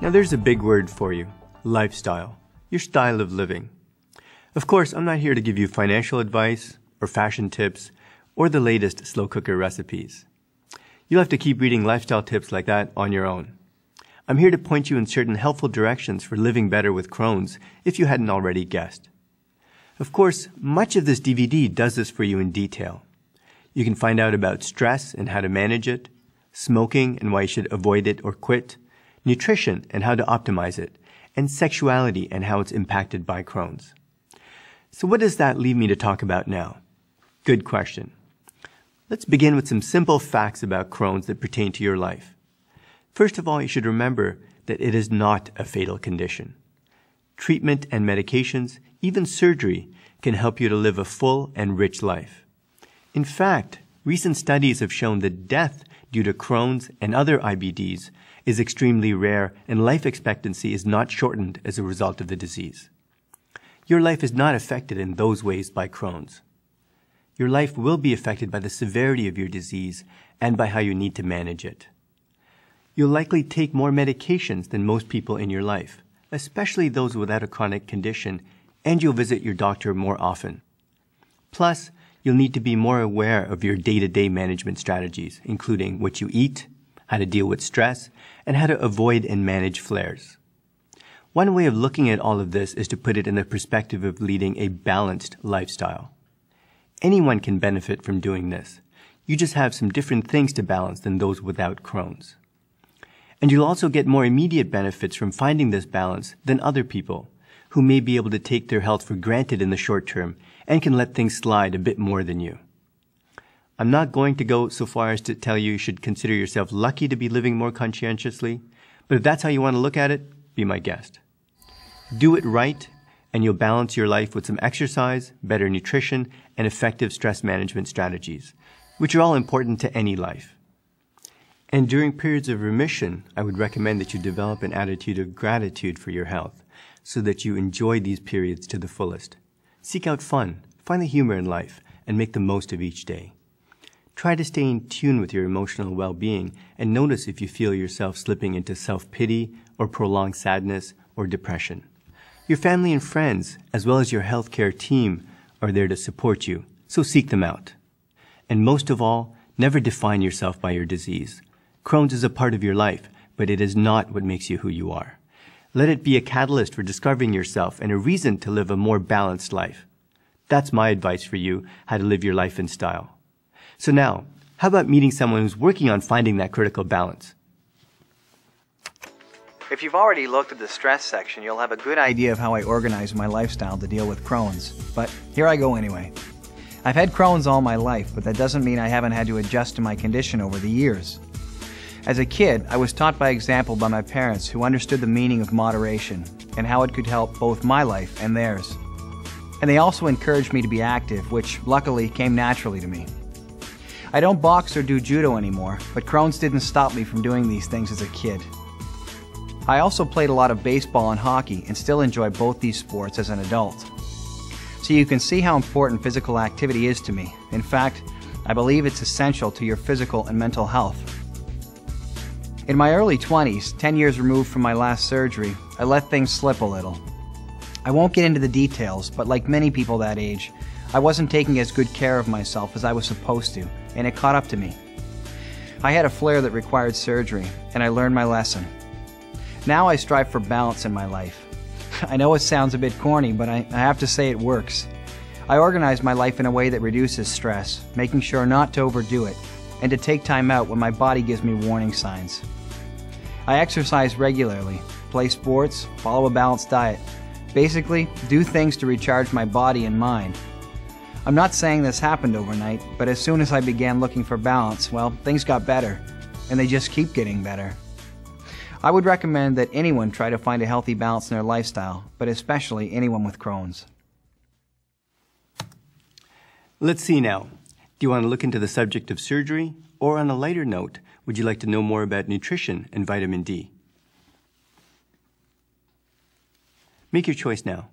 Now there's a big word for you, lifestyle, your style of living. Of course, I'm not here to give you financial advice or fashion tips or the latest slow cooker recipes. You'll have to keep reading lifestyle tips like that on your own. I'm here to point you in certain helpful directions for living better with Crohn's if you hadn't already guessed. Of course, much of this DVD does this for you in detail. You can find out about stress and how to manage it, smoking and why you should avoid it or quit, nutrition and how to optimize it, and sexuality and how it's impacted by Crohn's. So what does that leave me to talk about now? Good question. Let's begin with some simple facts about Crohn's that pertain to your life. First of all, you should remember that it is not a fatal condition. Treatment and medications, even surgery, can help you to live a full and rich life. In fact, recent studies have shown that death due to Crohn's and other IBDs is extremely rare, and life expectancy is not shortened as a result of the disease. Your life is not affected in those ways by Crohn's. Your life will be affected by the severity of your disease and by how you need to manage it. You'll likely take more medications than most people in your life, especially those without a chronic condition, and you'll visit your doctor more often. Plus, you'll need to be more aware of your day-to-day management strategies, including what you eat, how to deal with stress, and how to avoid and manage flares. One way of looking at all of this is to put it in the perspective of leading a balanced lifestyle. Anyone can benefit from doing this. You just have some different things to balance than those without Crohn's. And you'll also get more immediate benefits from finding this balance than other people, who may be able to take their health for granted in the short term and can let things slide a bit more than you. I'm not going to go so far as to tell you should consider yourself lucky to be living more conscientiously, but if that's how you want to look at it, be my guest. Do it right, and you'll balance your life with some exercise, better nutrition, and effective stress management strategies, which are all important to any life. And during periods of remission, I would recommend that you develop an attitude of gratitude for your health, so that you enjoy these periods to the fullest. Seek out fun, find the humor in life, and make the most of each day. Try to stay in tune with your emotional well-being and notice if you feel yourself slipping into self-pity or prolonged sadness or depression. Your family and friends, as well as your healthcare team, are there to support you, so seek them out. And most of all, never define yourself by your disease. Crohn's is a part of your life, but it is not what makes you who you are. Let it be a catalyst for discovering yourself and a reason to live a more balanced life. That's my advice for you, how to live your life in style. So now, how about meeting someone who's working on finding that critical balance? If you've already looked at the stress section, you'll have a good idea of how I organize my lifestyle to deal with Crohn's. But here I go anyway. I've had Crohn's all my life, but that doesn't mean I haven't had to adjust to my condition over the years. As a kid, I was taught by example by my parents, who understood the meaning of moderation and how it could help both my life and theirs. And they also encouraged me to be active, which luckily came naturally to me. I don't box or do judo anymore, but Crohn's didn't stop me from doing these things as a kid. I also played a lot of baseball and hockey and still enjoy both these sports as an adult. So you can see how important physical activity is to me. In fact, I believe it's essential to your physical and mental health. In my early 20s, 10 years removed from my last surgery, I let things slip a little. I won't get into the details, but like many people that age, I wasn't taking as good care of myself as I was supposed to, and it caught up to me. I had a flare that required surgery, and I learned my lesson. Now I strive for balance in my life. I know it sounds a bit corny, but I have to say it works. I organize my life in a way that reduces stress, making sure not to overdo it, and to take time out when my body gives me warning signs. I exercise regularly, play sports, follow a balanced diet. Basically, do things to recharge my body and mind. I'm not saying this happened overnight, but as soon as I began looking for balance, well, things got better, and they just keep getting better. I would recommend that anyone try to find a healthy balance in their lifestyle, but especially anyone with Crohn's. Let's see now. Do you want to look into the subject of surgery? Or on a lighter note, would you like to know more about nutrition and vitamin D? Make your choice now.